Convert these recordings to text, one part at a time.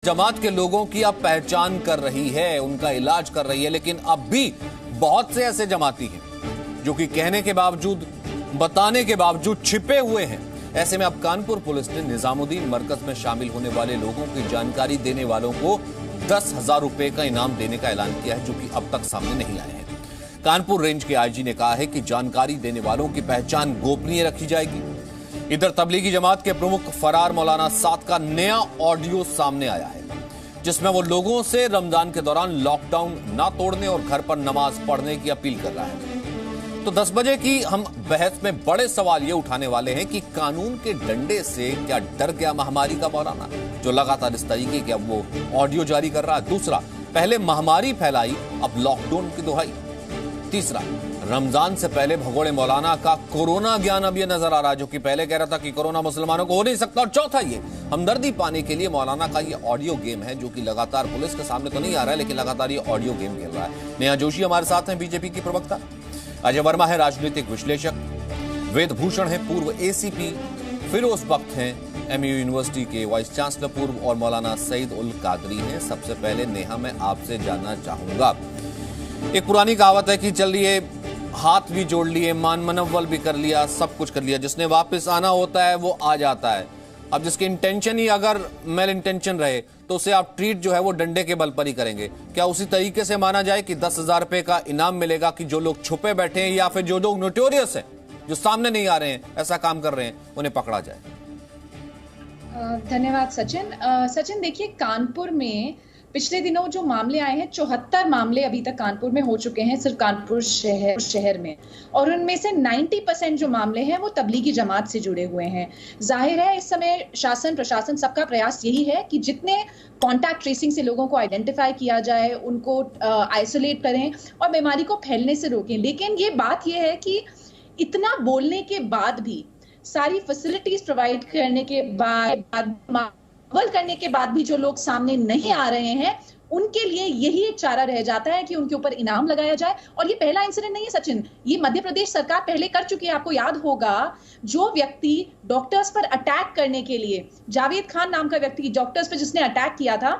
जमात के लोगों की अब पहचान कर रही है, उनका इलाज कर रही है, लेकिन अब भी बहुत से ऐसे जमाती हैं जो कि कहने के बावजूद, बताने के बावजूद छिपे हुए हैं। ऐसे में अब कानपुर पुलिस ने निजामुद्दीन मरकज में शामिल होने वाले लोगों की जानकारी देने वालों को 10,000 रुपए का इनाम देने का ऐलान किया है, जो कि अब तक सामने नहीं आए हैं। कानपुर रेंज के आईजी ने कहा है कि जानकारी देने वालों की पहचान गोपनीय रखी जाएगी। इधर तबलीगी जमात के प्रमुख फरार मौलाना साद का नया ऑडियो सामने आया है, जिसमें वो लोगों से रमजान के दौरान लॉकडाउन ना तोड़ने और घर पर नमाज पढ़ने की अपील कर रहा है। तो 10 बजे की हम बहस में बड़े सवाल ये उठाने वाले हैं कि कानून के डंडे से क्या डर गया महामारी का मौलाना, जो लगातार इस तरीके के अब वो ऑडियो जारी कर रहा है। दूसरा, पहले महामारी फैलाई, अब लॉकडाउन की दुहाई। तीसरा, रमजान से पहले भगोड़े मौलाना का कोरोना ज्ञान अब ये नजर आ रहा है, जो कि पहले कह रहा था कि कोरोना मुसलमानों को हो नहीं सकता। और चौथा, ये हमदर्दी पाने के लिए मौलाना का ये ऑडियो गेम है, जो कि लगातार पुलिस के सामने तो नहीं आ रहा है, लेकिन लगातार ये ऑडियो गेम खेल रहा है। नेहा जोशी हमारे साथ हैं, बीजेपी की प्रवक्ता। अजय वर्मा है, राजनीतिक विश्लेषक। वेद भूषण है, पूर्व एसीपी। फिरोज बख्त हैं, एमयू यूनिवर्सिटी के वाइस चांसलर पूर्व, और मौलाना सईद उल कादरी हैं। सबसे पहले नेहा, मैं आपसे जानना चाहूंगा, एक पुरानी कहावत है कि चलिए हाथ भी जोड़ लिए, मान मनव्वल भी कर लिया, सब कुछ कर लिया, जिसने वापस आना होता है वो आ जाता है। अब जिसकी इंटेंशन ही अगर मेल इंटेंशन रहे तो उसे आप ट्रीट जो है वो डंडे के बल पर ही करेंगे। क्या उसी तरीके से माना जाए कि 10,000 रुपए का इनाम मिलेगा कि जो लोग छुपे बैठे हैं या फिर जो लोग नोटोरियस हैं, जो सामने नहीं आ रहे हैं, ऐसा काम कर रहे हैं, उन्हें पकड़ा जाए? धन्यवाद सचिन। सचिन देखिए, कानपुर में पिछले दिनों जो मामले आए हैं, 74 मामले अभी तक कानपुर में हो चुके हैं, सिर्फ कानपुर शहर में, और उनमें से 90% जो मामले हैं वो तबलीगी जमात से जुड़े हुए हैं। जाहिर है इस समय शासन प्रशासन सबका प्रयास यही है कि जितने कॉन्टैक्ट ट्रेसिंग से लोगों को आइडेंटिफाई किया जाए, उनको आइसोलेट करें और बीमारी को फैलने से रोकें। लेकिन ये बात ये है कि इतना बोलने के बाद भी, सारी फैसिलिटीज प्रोवाइड करने के बाद करने के बाद भी जो लोग सामने नहीं आ रहे हैं, उनके लिए यही एक चारा रह जाता है कि उनके ऊपर इनाम लगाया जाए। और ये पहला इंसिडेंट नहीं है सचिन, ये मध्य प्रदेश सरकार पहले कर चुकी है। आपको याद होगा, जो व्यक्ति डॉक्टर्स पर अटैक करने के लिए, जावेद खान नाम का व्यक्ति डॉक्टर्स पर जिसने अटैक किया था,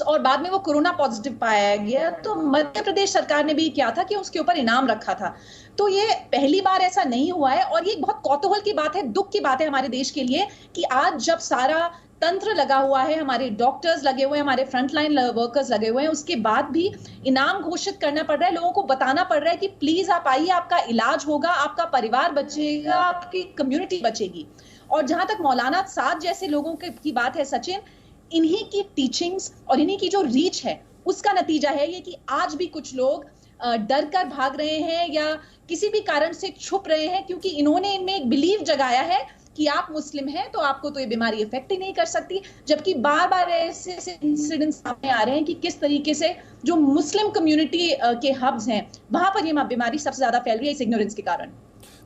और बाद में वो कोरोना पॉजिटिव पाया गया, तो मध्य प्रदेश सरकार ने भी किया था कि उसके ऊपर इनाम रखा था। तो ये पहली बार ऐसा नहीं हुआ है, और ये बहुत कौतूहल की बात है, दुख की बात है हमारे देश के लिए कि आज जब सारा तंत्र लगा हुआ है, हमारे डॉक्टर्स लगे हुए हैं, हमारे फ्रंटलाइन वर्कर्स लगे हुए हैं, उसके बाद भी इनाम घोषित करना पड़ रहा है। लोगों को बताना पड़ रहा है कि प्लीज आप आइए, आपका इलाज होगा, आपका परिवार बचेगा, आपकी कम्युनिटी बचेगी। और जहां तक मौलाना साद जैसे लोगों की बात है सचिन, इन्हीं की टीचिंग्स और इन्हीं की जो रीच है, उसका नतीजा है ये कि आज भी कुछ लोग डर कर भाग रहे हैं या किसी भी कारण से छुप रहे हैं, क्योंकि इन्होंने इनमें एक बिलीव जगाया है कि आप मुस्लिम हैं तो आपको तो ये बीमारी इफेक्ट ही नहीं कर सकती। जबकि बार बार ऐसे इंसिडेंट्स सामने आ रहे हैं कि किस तरीके से जो मुस्लिम कम्युनिटी के हब्स हैं, वहां पर ये बीमारी सबसे ज्यादा फैल रही है इस इग्नोरेंस के कारण।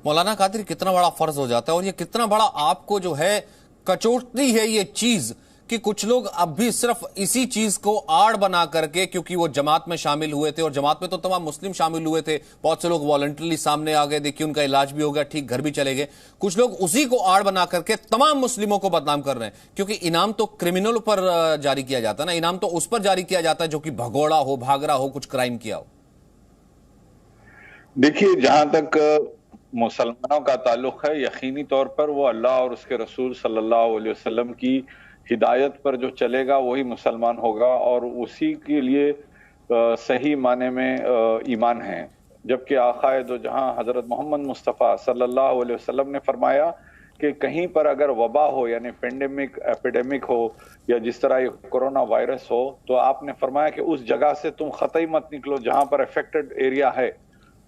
मौलाना कादरी, कितना बड़ा फर्ज हो जाता है, और ये कितना बड़ा आपको जो है कचोटती है ये चीज कि कुछ लोग अब भी सिर्फ इसी चीज को आड़ बना करके, क्योंकि वो जमात में शामिल हुए थे, और जमात में तो तमाम मुस्लिम शामिल हुए थे, बहुत से लोग वॉलंटरली सामने आ गए, देखिए उनका इलाज भी हो गया, ठीक, घर भी चले गए। कुछ लोग उसी को आड़ बना करके तमाम मुस्लिमों को बदनाम कर रहे हैं, क्योंकि इनाम तो क्रिमिनल पर जारी किया जाता है ना, इनाम तो उस पर जारी किया जाता है जो कि भगोड़ा हो, भाग रहा हो, कुछ क्राइम किया हो। देखिए, जहां तक मुसलमानों का ताल्लुक है, यकीनी तौर पर वो अल्लाह और उसके रसूल सल्लल्लाहु अलैहि वसल्लम की हिदायत पर जो चलेगा वही मुसलमान होगा, और उसी के लिए सही माने में ईमान है। जबकि आक़ाए दो जहां हजरत मोहम्मद मुस्तफ़ा सल्लल्लाहु अलैहि वसल्लम ने फरमाया कि कहीं पर अगर वबा हो, यानी पेंडेमिक, एपिडेमिक हो, या जिस तरह ये कोरोना वायरस हो, तो आपने फरमाया कि उस जगह से तुम कतई मत निकलो जहां पर अफेक्टेड एरिया है,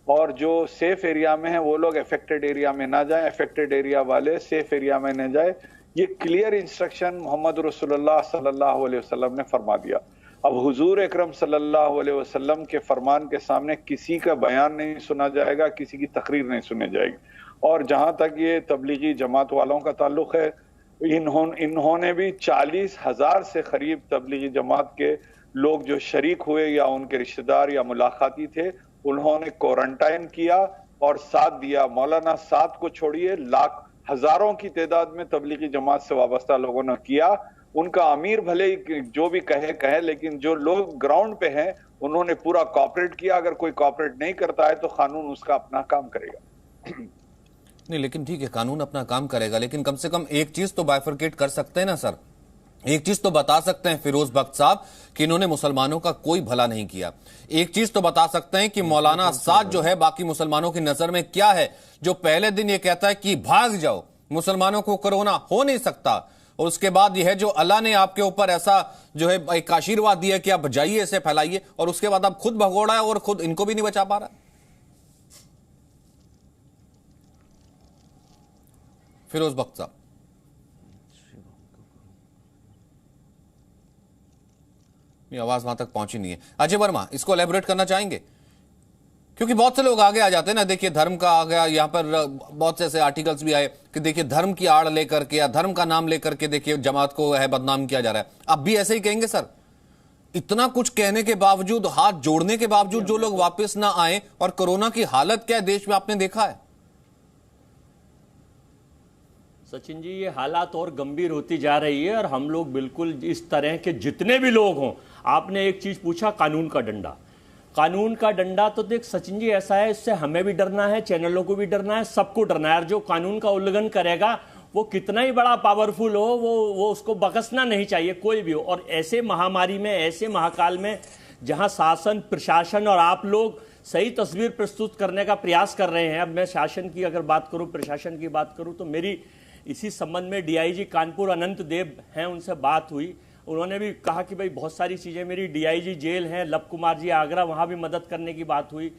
और जो सेफ एरिया में है वो लोग अफेक्टेड एरिया में ना जाएं, अफेक्टेड एरिया वाले सेफ एरिया में न जाए। ये क्लियर इंस्ट्रक्शन मोहम्मद रसूलुल्लाह सल्लल्लाहु अलैहि वसल्लम ने फरमा दिया। अब हुजूर अकरम सल्लल्लाहु अलैहि वसल्लम के फरमान के सामने किसी का बयान नहीं सुना जाएगा, किसी की तकरीर नहीं सुनी जाएगी। और जहां तक ये तबलीगी जमात वालों का ताल्लुक है, इन्होंने भी 40,000 से करीब तबलीगी जमात के लोग जो शरीक हुए या उनके रिश्तेदार या मुलाकाती थे, उन्होंने क्वारंटाइन किया और साथ दिया। मौलाना साद को छोड़िए, लाख हजारों की तादाद में तबलीगी जमात से वाबस्ता लोगों ने किया, उनका अमीर भले ही जो भी कहे कहे, लेकिन जो लोग ग्राउंड पे हैं उन्होंने पूरा कॉपरेट किया। अगर कोई कॉपरेट नहीं करता है तो कानून उसका अपना काम करेगा। नहीं, लेकिन ठीक है, कानून अपना काम करेगा, लेकिन कम से कम एक चीज तो बाइफरकेट कर सकते हैं ना सर। एक चीज तो बता सकते हैं फिरोज बख्त साहब कि इन्होंने मुसलमानों का कोई भला नहीं किया। एक चीज तो बता सकते हैं कि मौलाना साद जो है बाकी मुसलमानों की नजर में क्या है, जो पहले दिन ये कहता है कि भाग जाओ, मुसलमानों को कोरोना हो नहीं सकता, और उसके बाद यह है जो अल्लाह ने आपके ऊपर ऐसा जो है एक आशीर्वाद दिया कि आप जाइए, इसे फैलाइए, और उसके बाद आप खुद भगोड़ा है और खुद इनको भी नहीं बचा पा रहा। फिरोज बख्त साहब, ये आवाज वहां तक पहुंची नहीं है। अजय वर्मा, इसको एलैबोरेट करना चाहेंगे? क्योंकि बहुत से लोग आगे आ जाते हैं ना, देखिए धर्म का आ गया, यहां पर बहुत से ऐसे आर्टिकल्स भी आए कि देखिए धर्म की आड़ लेकर के या धर्म का नाम लेकर के देखिए जमात को है बदनाम किया जा रहा है। आप भी ऐसे ही कहेंगे सर? इतना कुछ कहने के बावजूद, हाथ जोड़ने के बावजूद जो लोग वापस ना आए, और कोरोना की हालत क्या है देश में आपने देखा है। सचिन जी, ये हालात और गंभीर होती जा रही है, और हम लोग बिल्कुल इस तरह के जितने भी लोग हों, आपने एक चीज पूछा, कानून का डंडा। कानून का डंडा तो देख सचिन जी ऐसा है, इससे हमें भी डरना है, चैनलों को भी डरना है, सबको डरना है। और जो कानून का उल्लंघन करेगा वो कितना ही बड़ा पावरफुल हो, वो उसको बख्शना नहीं चाहिए, कोई भी हो। और ऐसे महामारी में, ऐसे महाकाल में, जहां शासन, प्रशासन और आप लोग सही तस्वीर प्रस्तुत करने का प्रयास कर रहे हैं। अब मैं शासन की अगर बात करूं, प्रशासन की बात करूं, तो मेरी इसी संबंध में डीआईजी कानपुर अनंत देव हैं, उनसे बात हुई। उन्होंने भी कहा कि भाई बहुत सारी चीज़ें, मेरी डीआईजी जेल हैं लव कुमार जी आगरा, वहाँ भी मदद करने की बात हुई।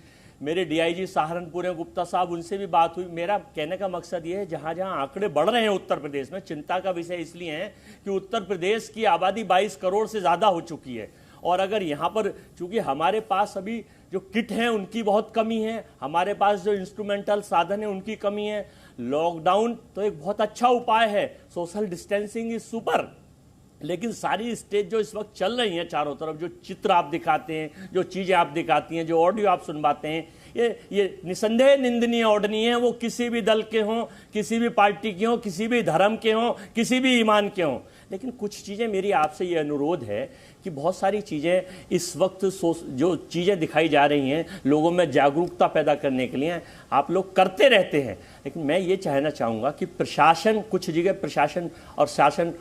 मेरे डीआईजी सहारनपुर हैं गुप्ता साहब, उनसे भी बात हुई। मेरा कहने का मकसद ये है, जहाँ जहाँ आंकड़े बढ़ रहे हैं उत्तर प्रदेश में, चिंता का विषय इसलिए है कि उत्तर प्रदेश की आबादी 22 करोड़ से ज़्यादा हो चुकी है। और अगर यहाँ पर, चूंकि हमारे पास अभी जो किट हैं उनकी बहुत कमी है, हमारे पास जो इंस्ट्रूमेंटल साधन है उनकी कमी है। लॉकडाउन तो एक बहुत अच्छा उपाय है, सोशल डिस्टेंसिंग इज सुपर, लेकिन सारी स्टेज जो इस वक्त चल रही हैं चारों तरफ, जो चित्र आप दिखाते हैं, जो चीजें आप दिखाती हैं, जो ऑडियो आप सुनवाते हैं, ये निसंदेह निंदनीय ऑर्डनीय है। वो किसी भी दल के हों, किसी भी पार्टी के हों, किसी भी धर्म के हों, किसी भी ईमान के हों। लेकिन कुछ चीजें मेरी आपसे ये अनुरोध है कि बहुत सारी चीजें इस वक्त जो चीजें दिखाई जा रही हैं लोगों में जागरूकता पैदा करने के लिए, आप लोग करते रहते हैं, लेकिन मैं ये कहना चाहूँगा कि प्रशासन, कुछ जगह प्रशासन और शासन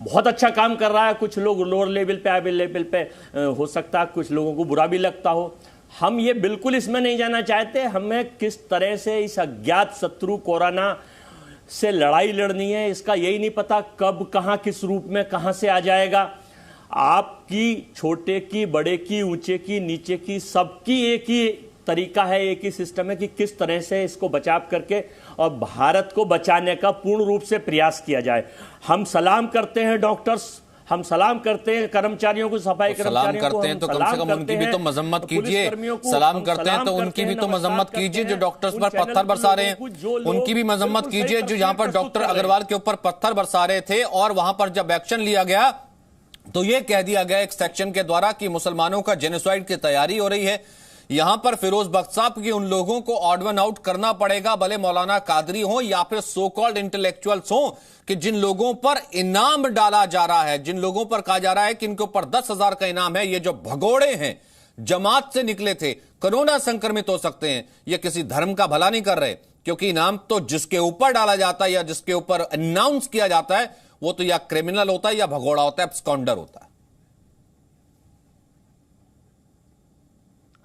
बहुत अच्छा काम कर रहा है। कुछ लोग लोअर लेवल पे, हाई लेवल पे हो सकता है कुछ लोगों को बुरा भी लगता हो। हम ये बिल्कुल इसमें नहीं जाना चाहते। हमें किस तरह से इस अज्ञात शत्रु कोरोना से लड़ाई लड़नी है, इसका यही नहीं पता कब, कहां, किस रूप में, कहां से आ जाएगा। आपकी, छोटे की, बड़े की, ऊंचे की, नीचे की, सबकी एक ही तरीका है, एक ही सिस्टम है कि किस तरह से इसको बचाव करके और भारत को बचाने का पूर्ण रूप से प्रयास किया जाए। हम सलाम करते हैं डॉक्टर्स, हम सलाम करते हैं कर्मचारियों को, सफाई कर्मचारियों को, तो कम से कम उनकी भी तो मजम्मत कीजिए। सलाम करते हैं तो उनकी भी तो मजम्मत कीजिए। जो डॉक्टर्स पर पत्थर बरसा रहे हैं उनकी भी मजम्मत कीजिए। जो यहाँ पर डॉक्टर अग्रवाल के ऊपर पत्थर बरसा रहे थे, और वहां पर जब एक्शन लिया गया तो यह कह दिया गया एक सेक्शन के द्वारा कि मुसलमानों का जेनोसाइड की तैयारी हो रही है। यहां पर फिरोज बख्त साहब की उन लोगों को ऑड वन आउट करना पड़ेगा, भले मौलाना कादरी हो या फिर सो कॉल्ड इंटेलेक्चुअल्स हो, कि जिन लोगों पर इनाम डाला जा रहा है, जिन लोगों पर कहा जा रहा है कि इनके ऊपर 10,000 का इनाम है, ये जो भगोड़े हैं, जमात से निकले थे, कोरोना संक्रमित हो सकते हैं, ये किसी धर्म का भला नहीं कर रहे। क्योंकि इनाम तो जिसके ऊपर डाला जाता है या जिसके ऊपर अनाउंस किया जाता है, वो तो या क्रिमिनल होता है या भगोड़ा होता है, एब्सकॉन्डर होता है।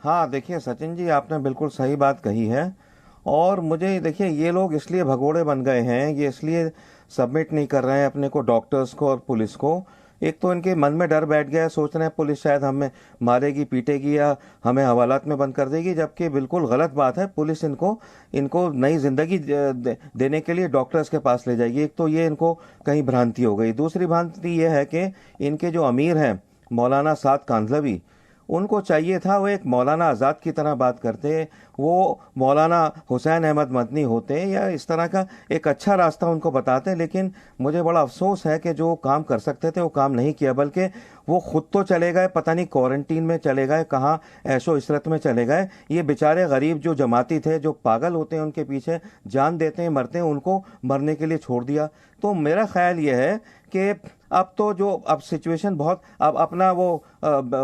हाँ, देखिए सचिन जी, आपने बिल्कुल सही बात कही है। और मुझे देखिए, ये लोग इसलिए भगोड़े बन गए हैं, ये इसलिए सबमिट नहीं कर रहे हैं अपने को, डॉक्टर्स को और पुलिस को। एक तो इनके मन में डर बैठ गया है, सोच रहे हैं पुलिस शायद हमें मारेगी, पीटेगी या हमें हवालात में बंद कर देगी, जबकि बिल्कुल गलत बात है। पुलिस इनको नई जिंदगी देने के लिए डॉक्टर्स के पास ले जाएगी। एक तो ये इनको कहीं भ्रांति हो गई। दूसरी भ्रांति ये है कि इनके जो अमीर हैं मौलाना साद कांधलवी, उनको चाहिए था वो एक मौलाना आज़ाद की तरह बात करते, वो मौलाना हुसैन अहमद मदनी होते या इस तरह का एक अच्छा रास्ता उनको बताते। लेकिन मुझे बड़ा अफसोस है कि जो काम कर सकते थे वो काम नहीं किया, बल्कि वो खुद तो चले गए, पता नहीं क्वारंटीन में चले गए, कहाँ ऐशो इशरत में चले गए। ये बेचारे गरीब जो जमाती थे, जो पागल होते हैं, उनके पीछे जान देते हैं, मरते हैं, उनको मरने के लिए छोड़ दिया। तो मेरा ख्याल ये है कि अब तो जो अब सिचुएशन बहुत, अब अपना वो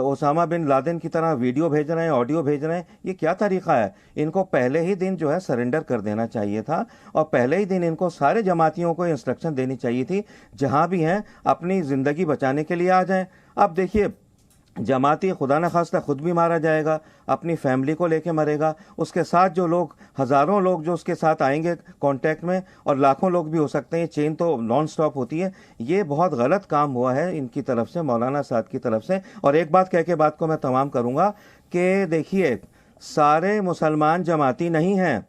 ओसामा बिन लादेन की तरह वीडियो भेज रहे हैं, ऑडियो भेज रहे हैं, ये क्या तरीका है? इनको पहले ही दिन जो है सरेंडर कर देना चाहिए था और पहले ही दिन इनको सारे जमातियों को इंस्ट्रक्शन देनी चाहिए थी, जहां भी हैं अपनी जिंदगी बचाने के लिए आ जाएं। अब देखिए, जमाती खुदा न खास्ता खुद भी मारा जाएगा, अपनी फैमिली को लेके मरेगा, उसके साथ जो लोग, हज़ारों लोग जो उसके साथ आएंगे कांटेक्ट में, और लाखों लोग भी हो सकते हैं, चेन तो नॉन स्टॉप होती है। ये बहुत गलत काम हुआ है इनकी तरफ से, मौलाना साद की तरफ से। और एक बात कह के बात को मैं तमाम करूँगा कि देखिए, सारे मुसलमान जमाती नहीं हैं,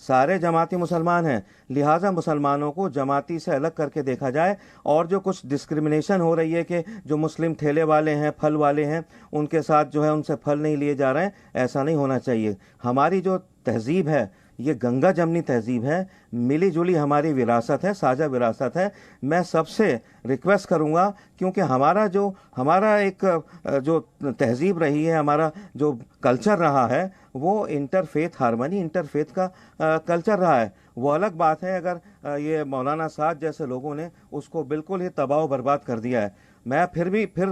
सारे जमाती मुसलमान हैं, लिहाजा मुसलमानों को जमाती से अलग करके देखा जाए। और जो कुछ डिस्क्रिमिनेशन हो रही है कि जो मुस्लिम ठेले वाले हैं, फल वाले हैं, उनके साथ जो है उनसे फल नहीं लिए जा रहे हैं, ऐसा नहीं होना चाहिए। हमारी जो तहजीब है ये गंगा जमनी तहजीब है, मिली जुली हमारी विरासत है, साझा विरासत है। मैं सबसे रिक्वेस्ट करूंगा, क्योंकि हमारा एक जो तहजीब रही है, हमारा जो कल्चर रहा है, वो इंटरफेथ हारमनी, इंटरफेथ का कल्चर रहा है। वो अलग बात है अगर ये मौलाना साद जैसे लोगों ने उसको बिल्कुल ही तबाह बर्बाद कर दिया है। मैं फिर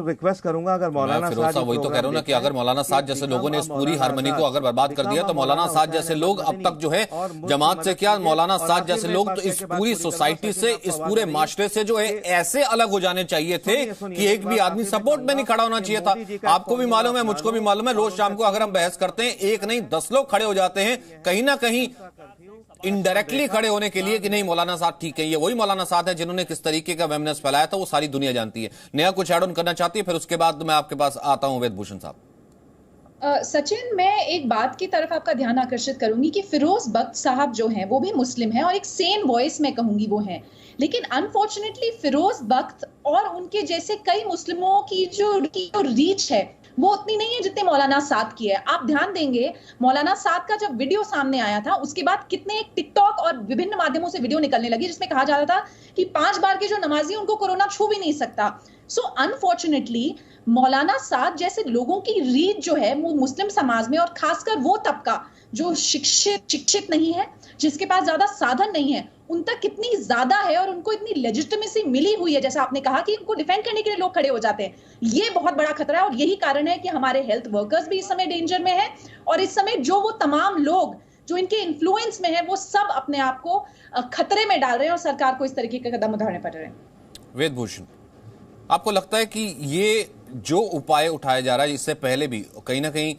रिक्वेस्ट करूंगा, अगर मौलाना साद, वही तो कह रहा हूं ना कि अगर मौलाना साद जैसे लोगों ने इस पूरी हारमोनी को अगर बर्बाद कर दिया, तो मौलाना साद जैसे लोग अब तक जो है जमात से क्या, मौलाना साद जैसे लोग तो इस पूरी सोसाइटी से, इस पूरे माशरे से जो है ऐसे अलग हो जाने चाहिए थे कि एक भी आदमी सपोर्ट में नहीं खड़ा होना चाहिए था। आपको भी मालूम है, मुझको भी मालूम है, रोज शाम को अगर हम बहस करते हैं, एक नहीं 10 लोग खड़े हो जाते हैं कहीं ना कहीं इनडायरेक्टली खड़े होने के लिए कि नहीं मौलाना साहब ठीक है। ये वही मौलाना साहब है जिन्होंने किस तरीके का वेमनेस फैलाया था, वो सारी दुनिया जानती है। नया कुछ ऐड ऑन करना चाहती है, फिर उसके बाद मैं आपके पास आता हूं वेदभूषण साहब। सचिन, मैं एक बात की तरफ आपका ध्यान आकर्षित करूंगी कि फिरोज बख्त साहब जो हैं वो भी मुस्लिम हैं और एक सेम वॉइस में कहूंगी वो हैं, लेकिन अनफॉर्चुनेटली फिरोज बख्त और उनके जैसे कई मुस्लिमों की जो रीच है वो उतनी नहीं है जितने मौलाना साद की है। आप ध्यान देंगे, मौलाना साद का जब वीडियो सामने आया था उसके बाद कितने टिकटॉक और विभिन्न माध्यमों से वीडियो निकलने लगी जिसमें कहा जा रहा था कि 5 बार के जो नमाजी उनको कोरोना छू भी नहीं सकता। सो अनफॉर्चुनेटली मौलाना साद जैसे लोगों की रीच जो है वो मुस्लिम समाज में, और खासकर वो तबका जो शिक्षित नहीं है, जिसके पास ज्यादा साधन नहीं है, उन तक कितनी ज्यादा है और उनको इतनी लेजिटिमेसी मिली हुई है, जैसा आपने कहा कि उनको डिफेंड करने के लिए लोग खड़े हो जाते हैं। ये बहुत बड़ा खतरा है और यही कारण है कि हमारे हेल्थ वर्कर्स भी इस समय डेंजर में है, और इस समय जो वो तमाम लोग जो इनके इन्फ्लुएंस में है वो सब अपने आप को खतरे में डाल रहे हैं और सरकार को इस तरीके के कदम उठाने पड़ रहे हैं। वेदभूषण, आपको लगता है कि ये जो उपाय उठाया जा रहा है, इससे पहले भी कहीं ना कहीं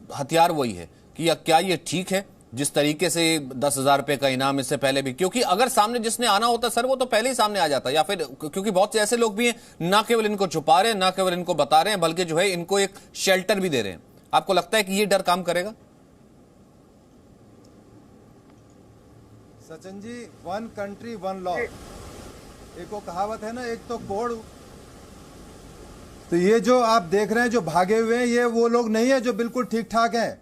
हथियार वही है कि क्या ये ठीक है जिस तरीके से 10,000 रुपए का इनाम इससे पहले भी? क्योंकि अगर सामने जिसने आना होता सर वो तो पहले ही सामने आ जाता, या फिर क्योंकि बहुत से ऐसे लोग भी हैं ना केवल इनको छुपा रहे हैं, ना केवल इनको बता रहे हैं, बल्कि जो है इनको एक शेल्टर भी दे रहे हैं। आपको लगता है कि ये डर काम करेगा? सचिन जी, 1 कंट्री 1 लॉ, एक वो कहावत है ना, एक तो कोड। तो ये जो आप देख रहे हैं जो भागे हुए हैं, ये वो लोग नहीं है जो बिल्कुल ठीक ठाक हैं।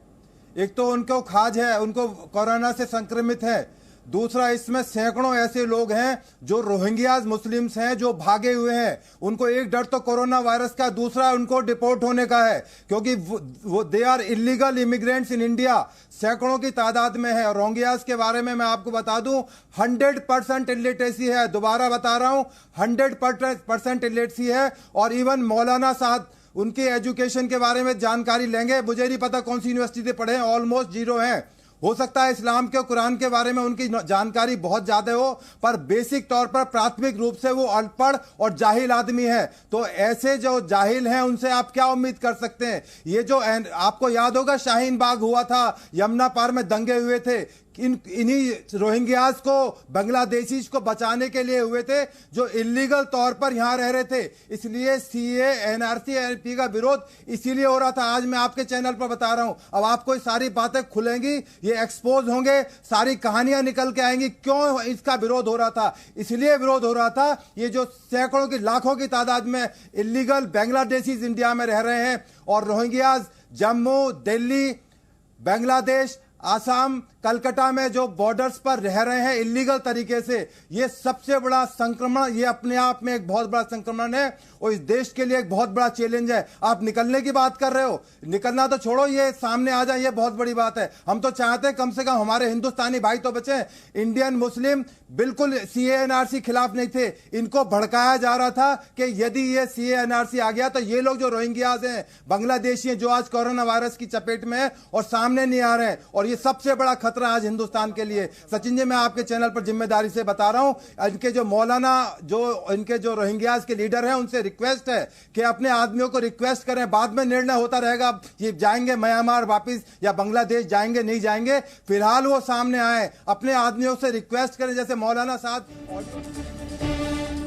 एक तो उनको खाज है, उनको कोरोना से संक्रमित है। दूसरा, इसमें सैकड़ों ऐसे लोग हैं जो रोहिंग्याज मुस्लिम्स हैं जो भागे हुए हैं। उनको एक डर तो कोरोना वायरस का, दूसरा उनको डिपोर्ट होने का है, क्योंकि वो they are illegal immigrants in India, सैकड़ों की तादाद में है। और रोहिंग्याज के बारे में मैं आपको बता दूं, 100% इलिटरेसी है, दोबारा बता रहा हूं, 100% इलिटरेसी है। और इवन मौलाना साहब, उनके एजुकेशन के बारे में जानकारी लेंगे, मुझे नहीं पता कौन सी यूनिवर्सिटी से पढ़े हैं, ऑलमोस्ट 0 हैं। हो सकता है इस्लाम के, कुरान के बारे में उनकी जानकारी बहुत ज्यादा हो, पर बेसिक तौर पर प्राथमिक रूप से वो अनपढ़ और जाहिल आदमी है। तो ऐसे जो जाहिल हैं उनसे आप क्या उम्मीद कर सकते हैं? ये जो आपको याद होगा शाहीन बाग हुआ था, यमुना पार में दंगे हुए थे, इन्हीं रोहिंग्यास को, बांग्लादेशीज को बचाने के लिए हुए थे जो इलीगल तौर पर यहां रह रहे थे। इसलिए सीए, एनआरसी, एनपी का विरोध इसीलिए हो रहा था। आज मैं आपके चैनल पर बता रहा हूं, अब आपको सारी बातें खुलेंगी, ये एक्सपोज होंगे, सारी कहानियां निकल के आएंगी क्यों इसका विरोध हो रहा था। इसलिए विरोध हो रहा था, ये जो सैकड़ों की, लाखों की तादाद में इलीगल बांग्लादेशीज इंडिया में रह रहे हैं, और रोहिंग्यास जम्मू, दिल्ली, बांग्लादेश, आसाम कलकत्ता में जो बॉर्डर्स पर रह रहे हैं इलीगल तरीके से, ये सबसे बड़ा संक्रमण, ये अपने आप में एक बहुत बड़ा संक्रमण है और इस देश के लिए एक बहुत बड़ा चैलेंज है। आप निकलने की बात कर रहे हो, निकलना तो छोड़ो, ये सामने आ जाए ये बहुत बड़ी बात है। हम तो चाहते हैं कम से कम हमारे हिंदुस्तानी भाई तो बचे। इंडियन मुस्लिम बिल्कुल CA-NRC खिलाफ नहीं थे, इनको भड़काया जा रहा था कि यदि ये CA-NRC आ गया तो ये लोग जो रोहिंग्याज हैं, बांग्लादेशी हैं, जो आज कोरोना वायरस की चपेट में है और सामने नहीं आ रहे हैं, और ये सबसे बड़ा खतरा आज हिंदुस्तान के लिए। सचिन जी, मैं आपके चैनल पर जिम्मेदारी से बता रहा हूं, इनके जो मौलाना, जो इनके जो रोहिंग्याज के लीडर हैं, उनसे रिक्वेस्ट है कि अपने आदमियों को रिक्वेस्ट करें, बाद में निर्णय होता रहेगा ये जाएंगे म्यांमार वापिस या बांग्लादेश जाएंगे नहीं जाएंगे, फिलहाल वो सामने आए, अपने आदमियों से रिक्वेस्ट करें, जैसे मौलाना साहब।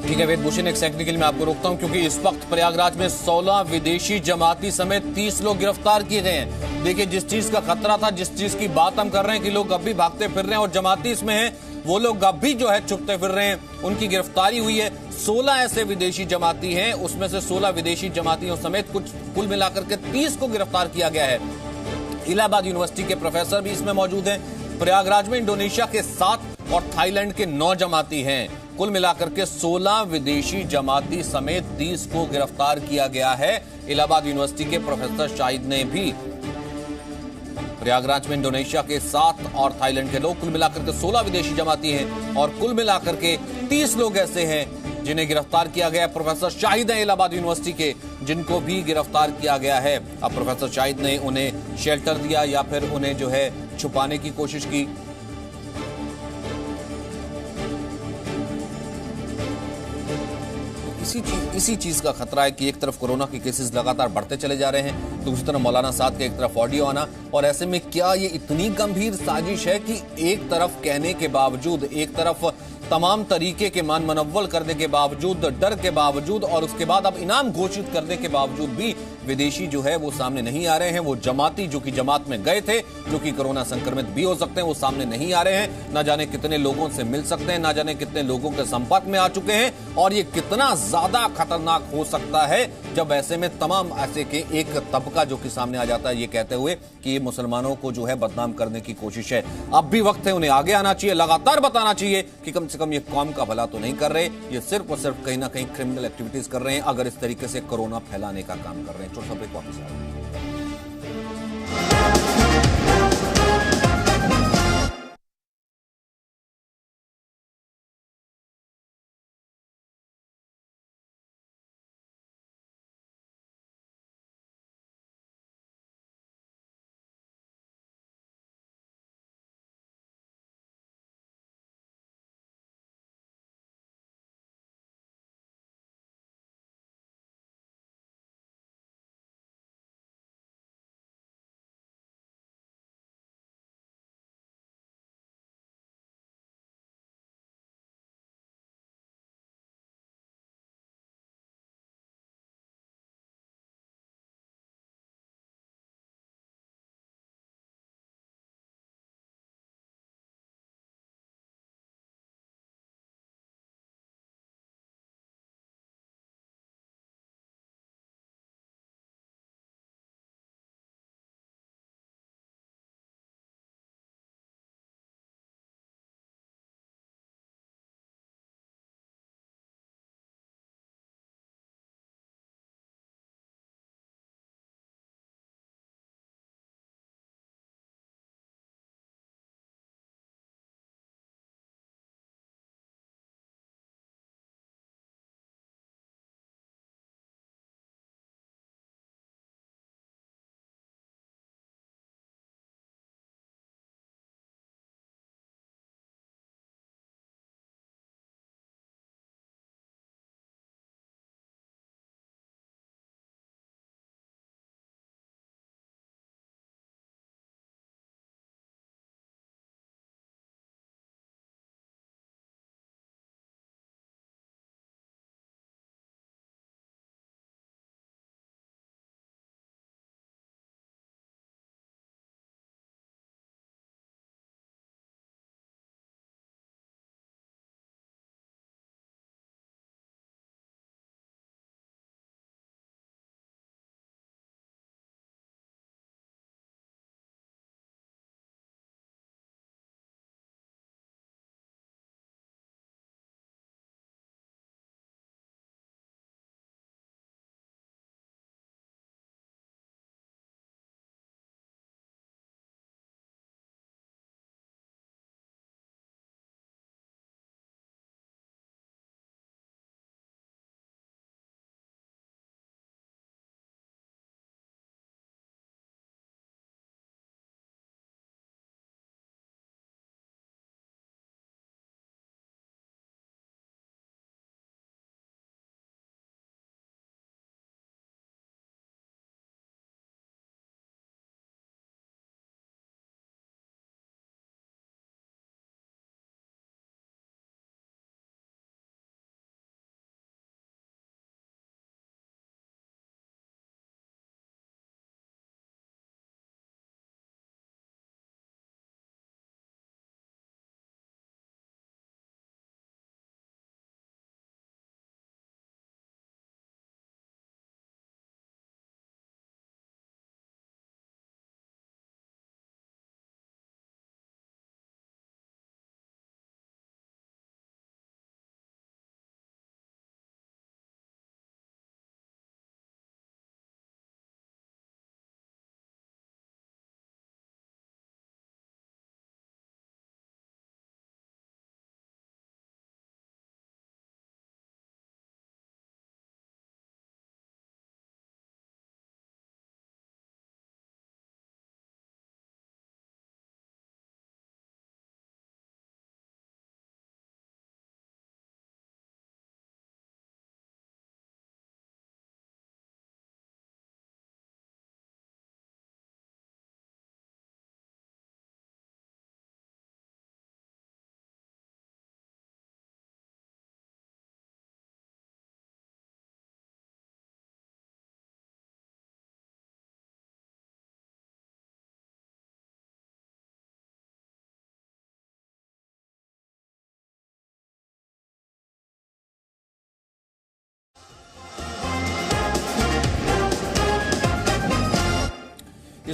ठीक है वेदभूषण, एक सेकंड के लिए मैं आपको रोकता हूं क्योंकि इस वक्त प्रयागराज में 16 विदेशी जमाती समेत 30 लोग गिरफ्तार किए गए हैं। देखिए, जिस चीज का खतरा था, जिस चीज की बात हम कर रहे हैं कि लोग अब भी भागते फिर रहे हैं और जमाती इसमें हैं, वो लोग अब भी जो है छुपते फिर रहे हैं, उनकी गिरफ्तारी हुई है। 16 ऐसे विदेशी जमाती हैं, उसमें से 16 विदेशी जमातियों समेत कुछ कुल मिलाकर के 30 को गिरफ्तार किया गया है। इलाहाबाद यूनिवर्सिटी के प्रोफेसर भी इसमें मौजूद हैं। प्रयागराज में इंडोनेशिया के 7 और थाईलैंड के 9 जमाती हैं। कुल मिलाकर के 16 विदेशी जमाती समेत 30 को गिरफ्तार किया गया है। इलाहाबाद यूनिवर्सिटी के प्रोफेसर शाहिद ने भी प्रयागराज में इंडोनेशिया के 7 और थाईलैंड के लोग, कुल मिलाकर के 16 विदेशी जमाती हैं और कुल मिलाकर के 30 लोग ऐसे हैं जिन्हें गिरफ्तार किया गया। प्रोफेसर शाहिद हैं इलाहाबाद यूनिवर्सिटी के, जिनको भी गिरफ्तार किया गया है। अब प्रोफेसर शाहिद ने उन्हें शेल्टर दिया या फिर उन्हें जो है छुपाने की कोशिश की। इसी चीज का खतरा है कि एक तरफ कोरोना के केसेस लगातार बढ़ते चले जा रहे हैं, दूसरी तरफ मौलाना साहब के एक तरफ ऑडियो आना, और ऐसे में क्या ये इतनी गंभीर साजिश है कि एक तरफ कहने के बावजूद, एक तरफ तमाम तरीके के मान मनव्वल करने के बावजूद, डर के बावजूद और उसके बाद अब इनाम घोषित करने के बावजूद भी विदेशी जो है वो सामने नहीं आ रहे हैं। वो जमाती जो कि जमात में गए थे, जो कि कोरोना संक्रमित भी हो सकते हैं, वो सामने नहीं आ रहे हैं। न जाने कितने लोगों से मिल सकते हैं, न जाने कितने लोगों के संपर्क में आ चुके हैं, और ये कितना ज्यादा खतरनाक हो सकता है जब ऐसे में तमाम ऐसे के एक तबका जो कि सामने आ जाता है ये कहते हुए कि ये मुसलमानों को जो है बदनाम करने की कोशिश है। अब भी वक्त है, उन्हें आगे आना चाहिए, लगातार बताना चाहिए कि कम से कम ये कौम का भला तो नहीं कर रहे, ये सिर्फ और सिर्फ कहीं ना कहीं क्रिमिनल एक्टिविटीज कर रहे हैं, अगर इस तरीके से कोरोना फैलाने का काम कर रहे हैं। छोटा सा ब्रेक, वापस आ रहे हैं।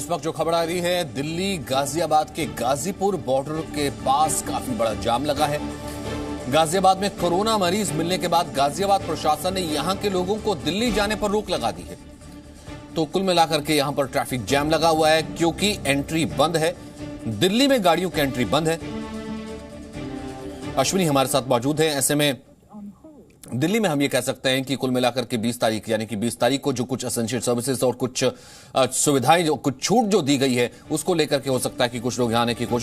वक्त जो खबर आ रही है, दिल्ली गाजियाबाद के गाजीपुर बॉर्डर के पास काफी बड़ा जाम लगा है। गाजियाबाद में कोरोना मरीज मिलने के बाद गाजियाबाद प्रशासन ने यहां के लोगों को दिल्ली जाने पर रोक लगा दी है। तो कुल मिलाकर के यहां पर ट्रैफिक जैम लगा हुआ है क्योंकि एंट्री बंद है। दिल्ली में गाड़ियों की एंट्री बंद है। अश्विनी हमारे साथ मौजूद है। ऐसे में दिल्ली में हम ये कह सकते हैं कि कुल मिलाकर के 20 तारीख यानी कि 20 तारीख को जो कुछ एसेंशियल सर्विसेज और कुछ सुविधाएं, जो कुछ छूट जो दी गई है, उसको लेकर के हो सकता है कि कुछ लोग यहां आने की कोशिश